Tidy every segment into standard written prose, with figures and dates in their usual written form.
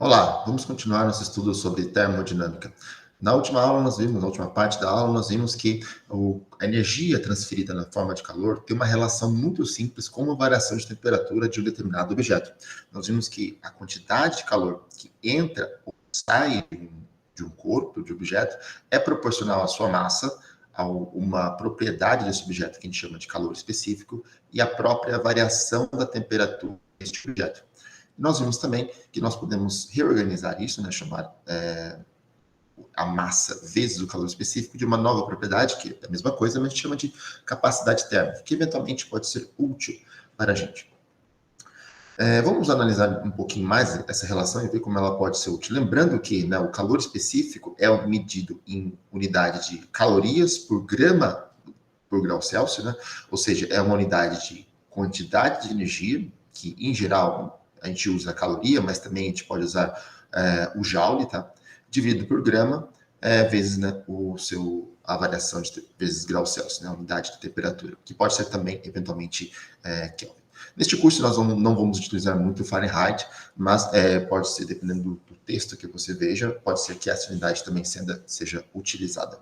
Olá, vamos continuar nosso estudo sobre termodinâmica. Na última parte da aula, nós vimos que a energia transferida na forma de calor tem uma relação muito simples com uma variação de temperatura de um determinado objeto. Nós vimos que a quantidade de calor que entra ou sai de um corpo, de objeto, é proporcional à sua massa, a uma propriedade desse objeto que a gente chama de calor específico, e a própria variação da temperatura deste objeto. Nós vimos também que nós podemos reorganizar isso, né, chamar a massa vezes o calor específico de uma nova propriedade, que é a mesma coisa, mas a gente chama de capacidade térmica, que eventualmente pode ser útil para a gente. Vamos analisar um pouquinho mais essa relação e ver como ela pode ser útil. Lembrando que, né, o calor específico é medido em unidade de calorias por grama por grau Celsius, né? Ou seja, é uma unidade de quantidade de energia, que em geral a gente usa a caloria, mas também a gente pode usar o joule, tá? Dividido por grama, vezes, né, a variação de vezes grau Celsius, né, a unidade de temperatura, que pode ser também, eventualmente, Kelvin. Neste curso, nós não vamos utilizar muito o Fahrenheit, mas pode ser, dependendo do texto que você veja, pode ser que essa unidade também seja utilizada.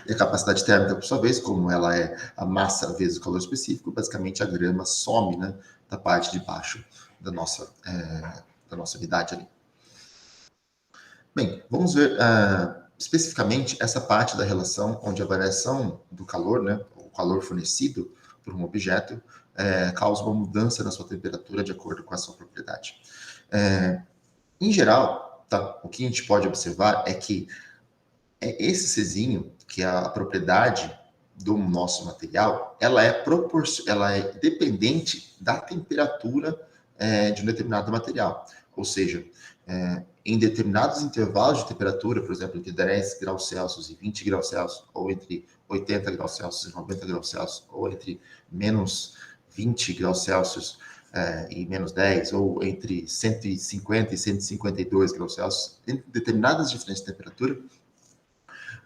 E a capacidade térmica, por sua vez, como ela é a massa vezes o calor específico, basicamente a grama some, né, da parte de baixo da nossa unidade ali. Bem, vamos ver especificamente essa parte da relação onde a variação do calor, né, o calor fornecido por um objeto, causa uma mudança na sua temperatura de acordo com a sua propriedade. Em geral, tá, o que a gente pode observar é que esse Czinho, que é a propriedade do nosso material, ela é dependente da temperatura de um determinado material. Ou seja, em determinados intervalos de temperatura, por exemplo, entre 10 graus Celsius e 20 graus Celsius, ou entre 80 graus Celsius e 90 graus Celsius, ou entre menos 20 graus Celsius e menos 10, ou entre 150 e 152 graus Celsius, em determinadas diferenças de temperatura,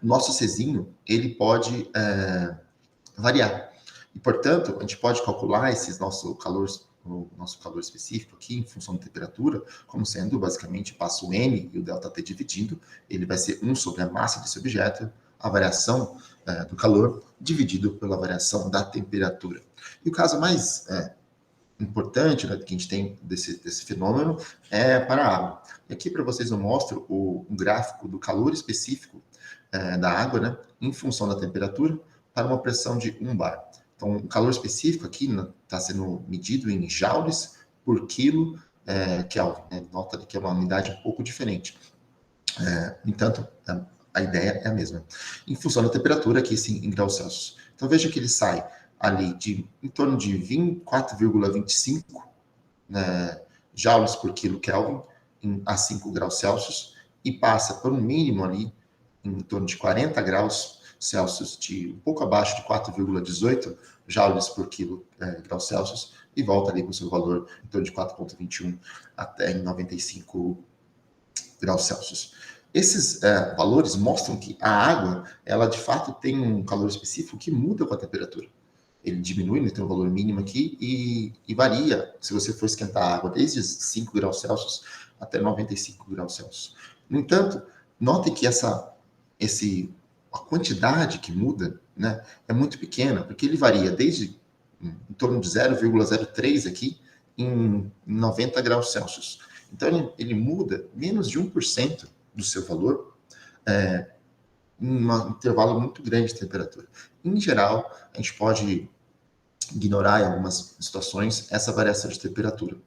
o nosso Czinho, ele pode variar. E, portanto, a gente pode calcular o nosso calor específico aqui, em função da temperatura, como sendo, basicamente, passo M e o ΔT dividindo, ele vai ser 1 sobre a massa desse objeto, a variação do calor, dividido pela variação da temperatura. E o caso mais importante, né, que a gente tem desse fenômeno é para a água. E aqui, para vocês, eu mostro um gráfico do calor específico da água, né, em função da temperatura, para uma pressão de 1 bar. Então, o calor específico aqui está sendo medido em joules por quilo Kelvin. Né? Nota que é uma unidade um pouco diferente. No entanto, a ideia é a mesma. Em função da temperatura, aqui sim, em graus Celsius. Então, veja que ele sai ali em torno de 4,25 joules por quilo Kelvin a 5 graus Celsius e passa por um mínimo ali em torno de 40 graus Celsius, um pouco abaixo de 4,18 joules por quilo graus Celsius, e volta ali com o seu valor em torno de 4,21 até em 95 graus Celsius. Esses valores mostram que a água, ela de fato tem um calor específico que muda com a temperatura. Ele diminui, ele tem um valor mínimo aqui e varia se você for esquentar a água desde 5 graus Celsius até 95 graus Celsius. No entanto, note que a quantidade que muda, né, é muito pequena, porque ele varia desde em torno de 0,03 aqui em 90 graus Celsius. Então, ele muda menos de 1% do seu valor em um intervalo muito grande de temperatura. Em geral, a gente pode ignorar em algumas situações essa variação de temperatura.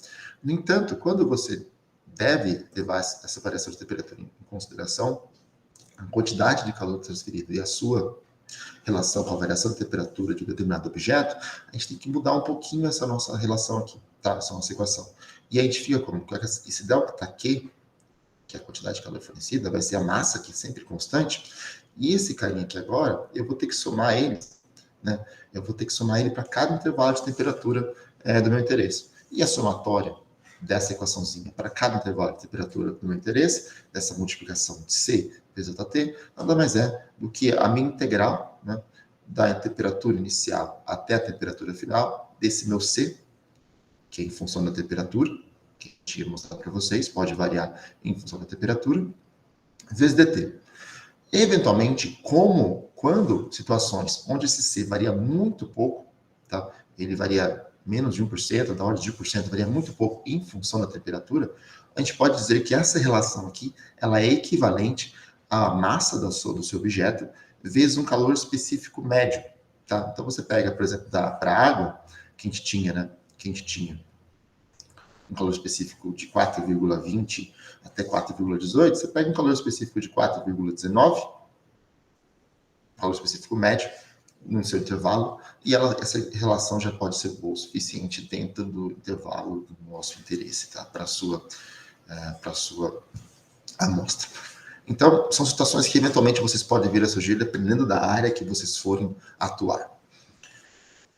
No entanto, quando você deve levar essa variação de temperatura em consideração, a quantidade de calor transferido e a sua relação com a variação de temperatura de um determinado objeto, a gente tem que mudar um pouquinho essa nossa relação aqui, tá? Essa nossa equação. E aí a gente fica como? Esse ΔQ, que é a quantidade de calor fornecida, vai ser a massa, que é sempre constante, e esse carinha aqui agora, eu vou ter que somar ele, né? Eu vou ter que somar ele para cada intervalo de temperatura do meu interesse. E a somatória dessa equaçãozinha para cada intervalo de temperatura do meu interesse, dessa multiplicação de C vezes ΔT, nada mais é do que a minha integral, né, da temperatura inicial até a temperatura final, desse meu C, que é em função da temperatura, que eu tinha mostrado para vocês, pode variar em função da temperatura, vezes dt. Eventualmente, quando situações onde esse C varia muito pouco, tá? Ele varia menos de 1%, da ordem de 1%, varia muito pouco em função da temperatura, a gente pode dizer que essa relação aqui, ela é equivalente à massa do seu objeto vezes um calor específico médio, tá? Então você pega, por exemplo, para a água, que a gente tinha, né? Que a gente tinha um calor específico de 4,20 até 4,18, você pega um calor específico de 4,19, calor específico médio, no seu intervalo, e essa relação já pode ser boa o suficiente dentro do intervalo do nosso interesse, tá? Para a sua amostra. Então, são situações que eventualmente vocês podem vir a surgir dependendo da área que vocês forem atuar.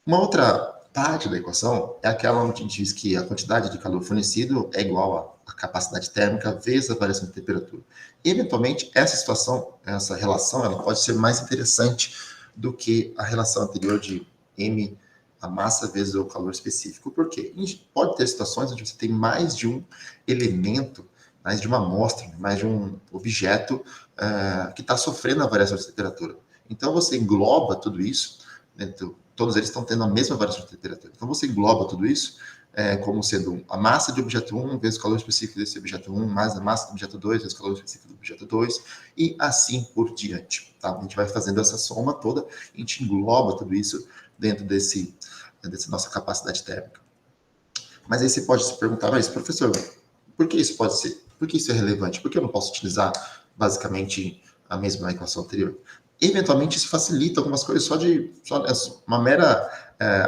Uma outra parte da equação é aquela onde a gente diz que a quantidade de calor fornecido é igual à capacidade térmica vezes a variação de temperatura. E, eventualmente, essa situação, essa relação, ela pode ser mais interessante do que a relação anterior de M, a massa vezes o calor específico. Por quê? A gente pode ter situações onde você tem mais de um elemento, mais de uma amostra, mais de um objeto que está sofrendo a variação de temperatura. Então, você engloba tudo isso dentro. Todos eles estão tendo a mesma variação de temperatura. Então, você engloba tudo isso como sendo a massa de objeto 1 vezes o calor específico desse objeto 1, mais a massa do objeto 2 vezes o calor específico do objeto 2, e assim por diante. Tá? A gente vai fazendo essa soma toda, a gente engloba tudo isso dentro dessa nossa capacidade térmica. Mas aí você pode se perguntar, mas professor, por que isso pode ser? Por que isso é relevante? Por que eu não posso utilizar basicamente a mesma equação anterior? Eventualmente isso facilita algumas coisas, só uma mera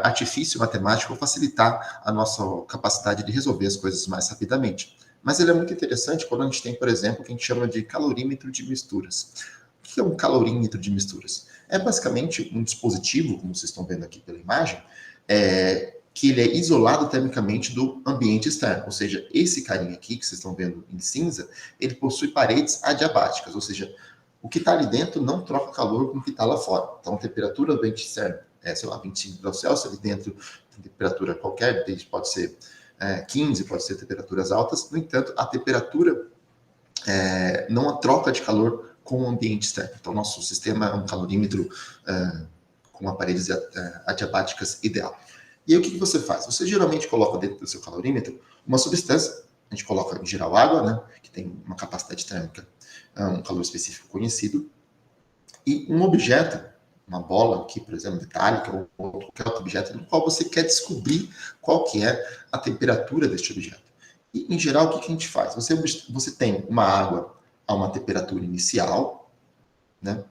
artifício matemático facilitar a nossa capacidade de resolver as coisas mais rapidamente. Mas ele é muito interessante quando a gente tem, por exemplo, o que a gente chama de calorímetro de misturas. O que é um calorímetro de misturas? É basicamente um dispositivo, como vocês estão vendo aqui pela imagem, que ele é isolado termicamente do ambiente externo. Ou seja, esse carinha aqui, que vocês estão vendo em cinza, ele possui paredes adiabáticas, ou seja, o que está ali dentro não troca calor com o que está lá fora. Então, a temperatura do ambiente externo é, sei lá, 25 graus Celsius, ali dentro tem temperatura qualquer, pode ser 15, pode ser temperaturas altas. No entanto, a temperatura não a troca de calor com o ambiente externo. Então, nosso sistema é um calorímetro com paredes adiabáticas ideal. E aí, o que você faz? Você geralmente coloca dentro do seu calorímetro uma substância, a gente coloca em geral água, né, que tem uma capacidade térmica, um calor específico conhecido, e um objeto, uma bola aqui, por exemplo, metálica, ou qualquer outro objeto, no qual você quer descobrir qual que é a temperatura deste objeto. E, em geral, o que a gente faz? Você tem uma água a uma temperatura inicial, né,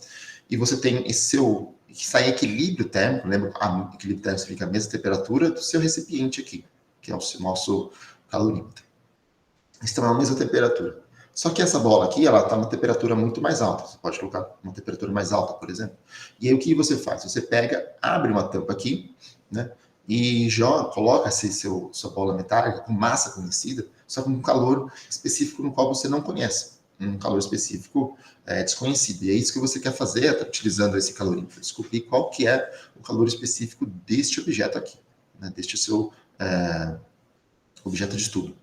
e você tem esse seu que sai equilíbrio térmico, lembra? Equilíbrio térmico significa a mesma temperatura do seu recipiente aqui, que é o nosso calorímetro. Então, é a mesma temperatura. Só que essa bola aqui, ela está numa temperatura muito mais alta. Você pode colocar uma temperatura mais alta, por exemplo. E aí, o que você faz? Você pega, abre uma tampa aqui, né? E coloca sua bola metálica com massa conhecida, só com um calor específico no qual você não conhece. Um calor específico desconhecido. E é isso que você quer fazer, utilizando esse calorímetro. Descobrir qual que é o calor específico deste objeto aqui, né? Deste seu objeto de estudo.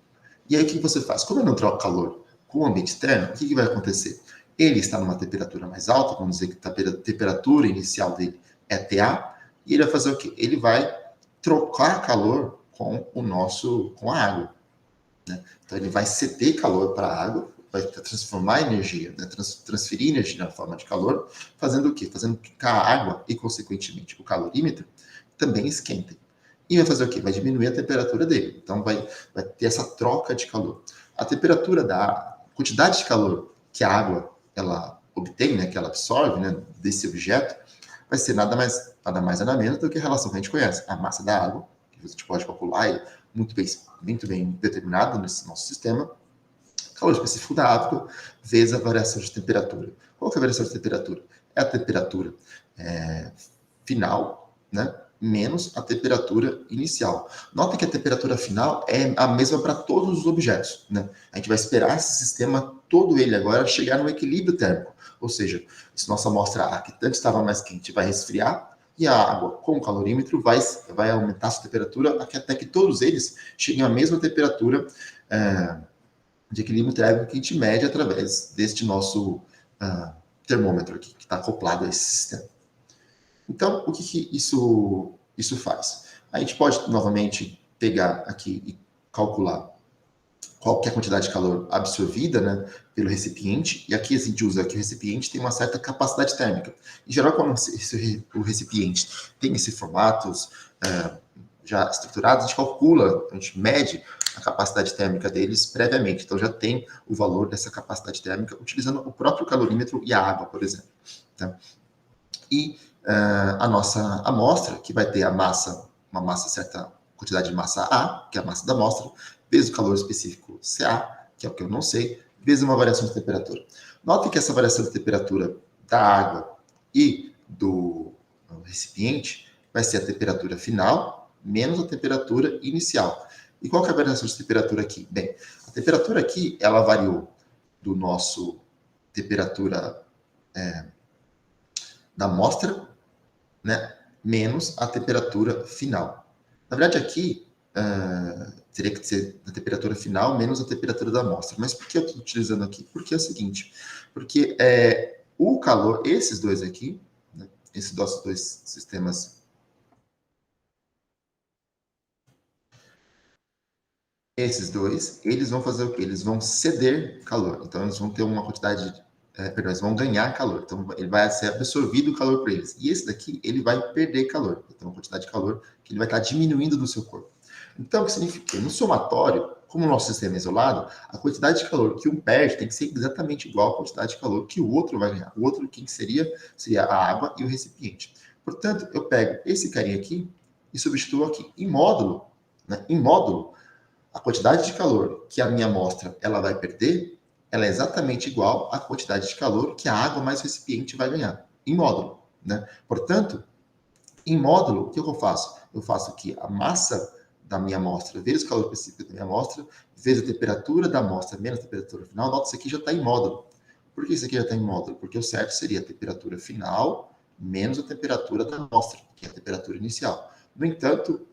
E aí o que você faz? Como eu não troco calor com o ambiente externo, o que vai acontecer? Ele está numa temperatura mais alta, vamos dizer que a temperatura inicial dele é TA, e ele vai fazer o quê? Ele vai trocar calor com a água. Né? Então ele vai ceder calor para a água, vai transformar energia, né? Transferir energia na forma de calor, fazendo o quê? Fazendo com que a água e, consequentemente, o calorímetro também esquentem. E vai fazer o quê? Vai diminuir a temperatura dele. Então, vai ter essa troca de calor. A temperatura a quantidade de calor que a água ela obtém, né, que ela absorve, né, desse objeto, vai ser nada mais nada menos do que a relação que a gente conhece. A massa da água, que a gente pode calcular, é muito bem determinado nesse nosso sistema. Calor específico da água vezes a variação de temperatura. Qual que é a variação de temperatura? É a temperatura final, né? Menos a temperatura inicial. Notem que a temperatura final é a mesma para todos os objetos, né? A gente vai esperar esse sistema todo ele agora chegar no equilíbrio térmico. Ou seja, se nossa amostra A, que tanto estava mais quente, vai resfriar, e a água com o calorímetro vai aumentar a sua temperatura até que todos eles cheguem à mesma temperatura de equilíbrio térmico que a gente mede através deste nosso termômetro aqui, que está acoplado a esse sistema. Então, o que isso faz? A gente pode, novamente, pegar aqui e calcular qual que é a quantidade de calor absorvida, né, pelo recipiente, e aqui a gente usa que o recipiente tem uma certa capacidade térmica. Em geral, quando o recipiente tem esses formatos já estruturados, a gente calcula, a gente mede a capacidade térmica deles previamente. Então, já tem o valor dessa capacidade térmica utilizando o próprio calorímetro e a água, por exemplo. Tá? E a nossa amostra, que vai ter uma massa, certa quantidade de massa A, que é a massa da amostra, vezes o calor específico CA, que é o que eu não sei, vezes uma variação de temperatura. Note que essa variação de temperatura da água e do recipiente vai ser a temperatura final menos a temperatura inicial. E qual que é a variação de temperatura aqui? Bem, a temperatura aqui, ela variou do nosso temperatura da amostra, né, menos a temperatura final. Na verdade, aqui teria que ser a temperatura final menos a temperatura da amostra. Mas por que eu estou utilizando aqui? Porque é o seguinte, porque o calor, esses dois aqui, né, esses nossos dois sistemas, esses dois, eles vão fazer o quê? Eles vão ceder calor. Então, eles vão ter uma quantidade, perdão, eles vão ganhar calor. Então, ele vai ser absorvido o calor por eles. E esse daqui, ele vai perder calor. Então, uma quantidade de calor que ele vai estar diminuindo do seu corpo. Então, o que significa? No somatório, como o nosso sistema é isolado, a quantidade de calor que um perde tem que ser exatamente igual à quantidade de calor que o outro vai ganhar. O outro, quem seria? Seria a água e o recipiente. Portanto, eu pego esse carinha aqui e substituo aqui. Em módulo, né? Em módulo, a quantidade de calor que a minha amostra ela vai perder, ela é exatamente igual à quantidade de calor que a água mais o recipiente vai ganhar, em módulo. Né? Portanto, em módulo, o que eu faço? Eu faço aqui a massa da minha amostra vezes o calor específico da minha amostra, vezes a temperatura da amostra menos a temperatura final. Nota, isso aqui já está em módulo. Por que isso aqui já está em módulo? Porque o certo seria a temperatura final menos a temperatura da amostra, que é a temperatura inicial. No entanto,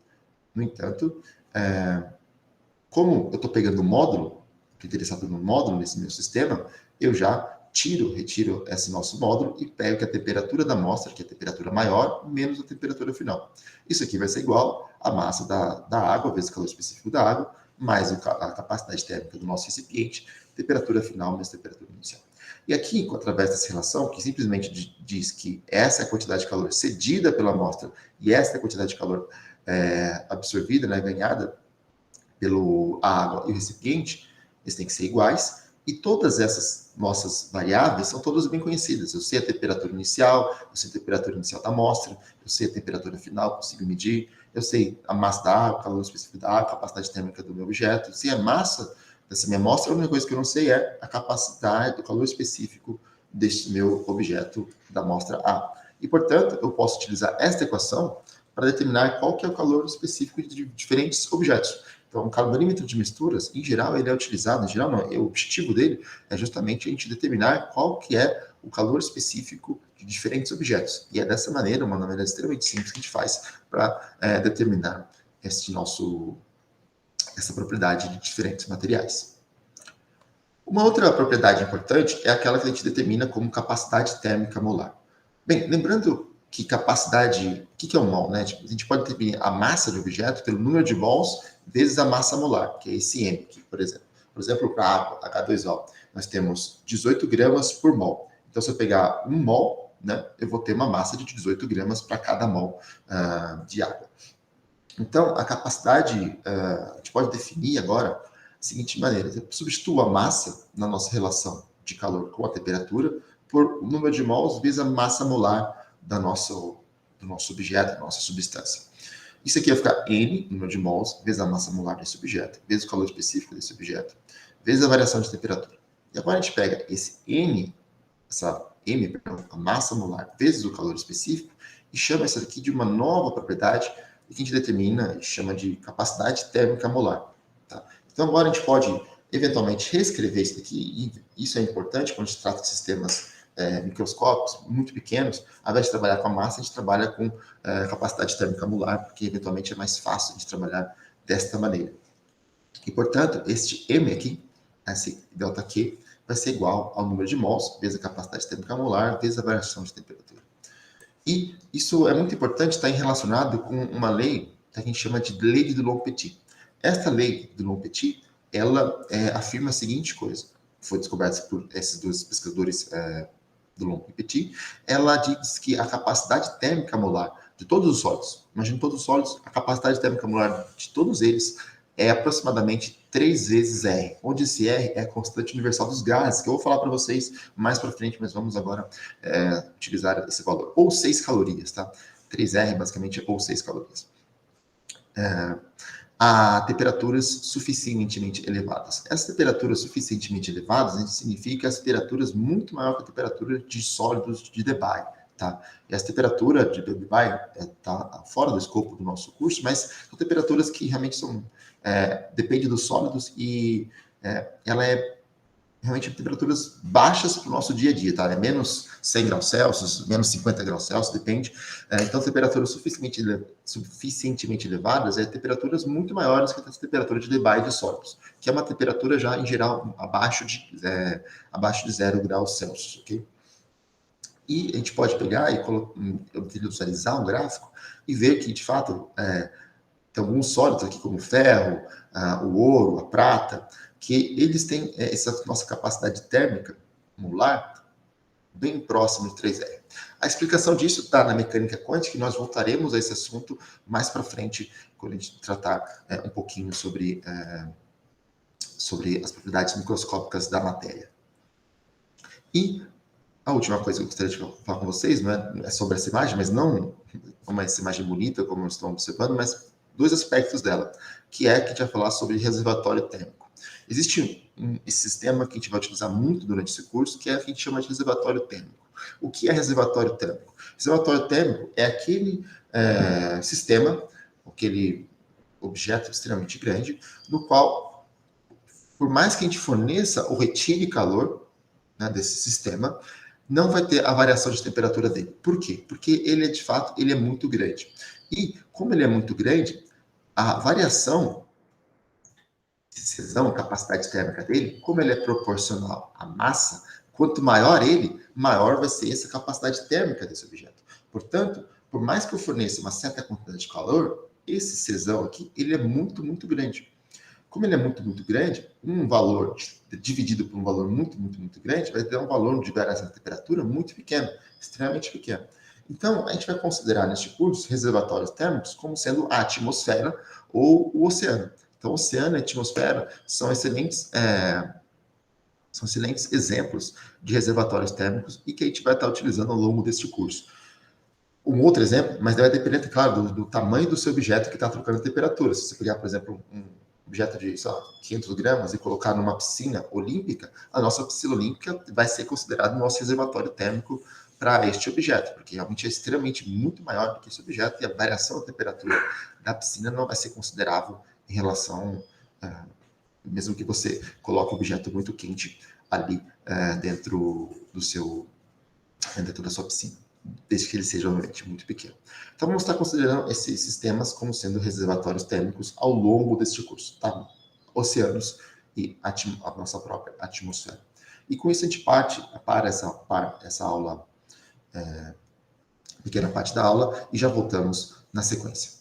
como eu estou pegando o módulo, estou interessado no módulo nesse meu sistema, eu já retiro esse nosso módulo e pego que a temperatura da amostra, que é a temperatura maior, menos a temperatura final. Isso aqui vai ser igual à massa da água, vezes o calor específico da água, mais a capacidade térmica do nosso recipiente, temperatura final menos temperatura inicial. E aqui, através dessa relação, que simplesmente diz que essa é a quantidade de calor cedida pela amostra e essa é a quantidade de calor absorvida, né, ganhada pela água e o recipiente, eles têm que ser iguais, e todas essas nossas variáveis são todas bem conhecidas. Eu sei a temperatura inicial, eu sei a temperatura inicial da amostra, eu sei a temperatura final, consigo medir, eu sei a massa da água, o calor específico da água, a capacidade térmica do meu objeto, eu sei a massa dessa minha amostra, a única coisa que eu não sei é a capacidade, o calor específico deste meu objeto da amostra A. E, portanto, eu posso utilizar esta equação para determinar qual que é o calor específico de diferentes objetos. Então, o calorímetro de misturas, em geral, ele é utilizado, em geral não, o objetivo dele é justamente a gente determinar qual que é o calor específico de diferentes objetos. E é dessa maneira, uma maneira extremamente simples que a gente faz para determinar essa propriedade de diferentes materiais. Uma outra propriedade importante é aquela que a gente determina como capacidade térmica molar. Bem, lembrando que capacidade, o que é um mol, né? Tipo, a gente pode definir a massa de objeto pelo número de mols vezes a massa molar, que é esse M aqui, por exemplo. Por exemplo, para a água, H2O, nós temos 18 gramas por mol. Então, se eu pegar um mol, né, eu vou ter uma massa de 18 gramas para cada mol de água. Então, a capacidade, a gente pode definir agora da seguinte maneira: eu substituo a massa na nossa relação de calor com a temperatura por número de mols vezes a massa molar do nosso objeto, da nossa substância. Isso aqui vai ficar N, número de mols, vezes a massa molar desse objeto, vezes o calor específico desse objeto, vezes a variação de temperatura. E agora a gente pega esse N, a massa molar, vezes o calor específico, e chama isso aqui de uma nova propriedade que a gente determina e chama de capacidade térmica molar. Tá? Então agora a gente pode, eventualmente, reescrever isso aqui, e isso é importante quando a gente trata de sistemas microscópicos muito pequenos. Ao invés de trabalhar com a massa, a gente trabalha com capacidade térmica molar, porque eventualmente é mais fácil de trabalhar desta maneira. E, portanto, este M aqui, esse ΔQ, vai ser igual ao número de mols, vezes a capacidade térmica molar, vezes a variação de temperatura. E isso é muito importante, está relacionado com uma lei que a gente chama de lei de Dulong-Petit. Esta lei de Dulong-Petit, ela afirma a seguinte coisa, foi descoberta por esses dois pesquisadores Dulong e Petit, ela diz que a capacidade térmica molar de todos os sólidos, imagina todos os sólidos, a capacidade térmica molar de todos eles é aproximadamente 3 vezes R, onde esse R é a constante universal dos gases, que eu vou falar para vocês mais para frente, mas vamos agora utilizar esse valor. Ou 6 calorias, tá? 3R basicamente ou 6 calorias. A temperaturas suficientemente elevadas. Essas temperaturas suficientemente elevadas, a gente significa as temperaturas muito maior que a temperatura de sólidos de Debye, tá? E essa temperatura de Debye está fora do escopo do nosso curso, mas são temperaturas que realmente são depende dos sólidos e ela é realmente temperaturas baixas para o nosso dia a dia, tá? É menos 100 graus Celsius, menos 50 graus Celsius, depende. Então, temperaturas suficientemente elevadas temperaturas muito maiores que a temperatura de Debye de sólidos, que é uma temperatura já, em geral, abaixo de 0 graus Celsius, ok? E a gente pode pegar e visualizar um gráfico e ver que, de fato, tem alguns sólidos aqui, como o ferro, o ouro, a prata, que eles têm essa nossa capacidade térmica molar bem próximo de 3R. A explicação disso está na mecânica quântica, e nós voltaremos a esse assunto mais para frente, quando a gente tratar um pouquinho sobre as propriedades microscópicas da matéria. E a última coisa que eu gostaria de falar com vocês, não é sobre essa imagem, mas não essa imagem bonita, como estão observando, mas dois aspectos dela, que a gente vai falar sobre reservatório térmico. Existe esse sistema que a gente vai utilizar muito durante esse curso, que é o que a gente chama de reservatório térmico. O que é reservatório térmico? Reservatório térmico é aquele sistema, aquele objeto extremamente grande, no qual, por mais que a gente forneça ou retire calor desse sistema, não vai ter a variação de temperatura dele. Por quê? Porque ele de fato, ele é muito grande. E, como ele é muito grande, a variação de decisão, a capacidade térmica dele, como ele é proporcional à massa, quanto maior ele, maior vai ser essa capacidade térmica desse objeto. Portanto, por mais que eu forneça uma certa quantidade de calor, esse Czão aqui, ele é muito, muito grande. Como ele é muito, muito grande, um valor dividido por um valor muito, muito, muito grande vai ter um valor de variação de temperatura muito pequeno, extremamente pequeno. Então, a gente vai considerar neste curso reservatórios térmicos como sendo a atmosfera ou o oceano. Então, o oceano e a atmosfera são excelentes exemplos de reservatórios térmicos e que a gente vai estar utilizando ao longo deste curso. Um outro exemplo, mas vai depender, claro, do tamanho do seu objeto que está trocando a temperatura. Se você pegar, por exemplo, um objeto de 500 gramas e colocar numa piscina olímpica, a nossa piscina olímpica vai ser considerada o nosso reservatório térmico para este objeto, porque realmente é extremamente muito maior do que esse objeto e a variação da temperatura da piscina não vai ser considerável em relação, mesmo que você coloque um objeto muito quente ali dentro da sua piscina, desde que ele seja, obviamente, muito pequeno. Então, vamos estar considerando esses sistemas como sendo reservatórios térmicos ao longo deste curso, tá? Oceanos e a nossa própria atmosfera. E com isso a gente parte para essa aula, pequena parte da aula, e já voltamos na sequência.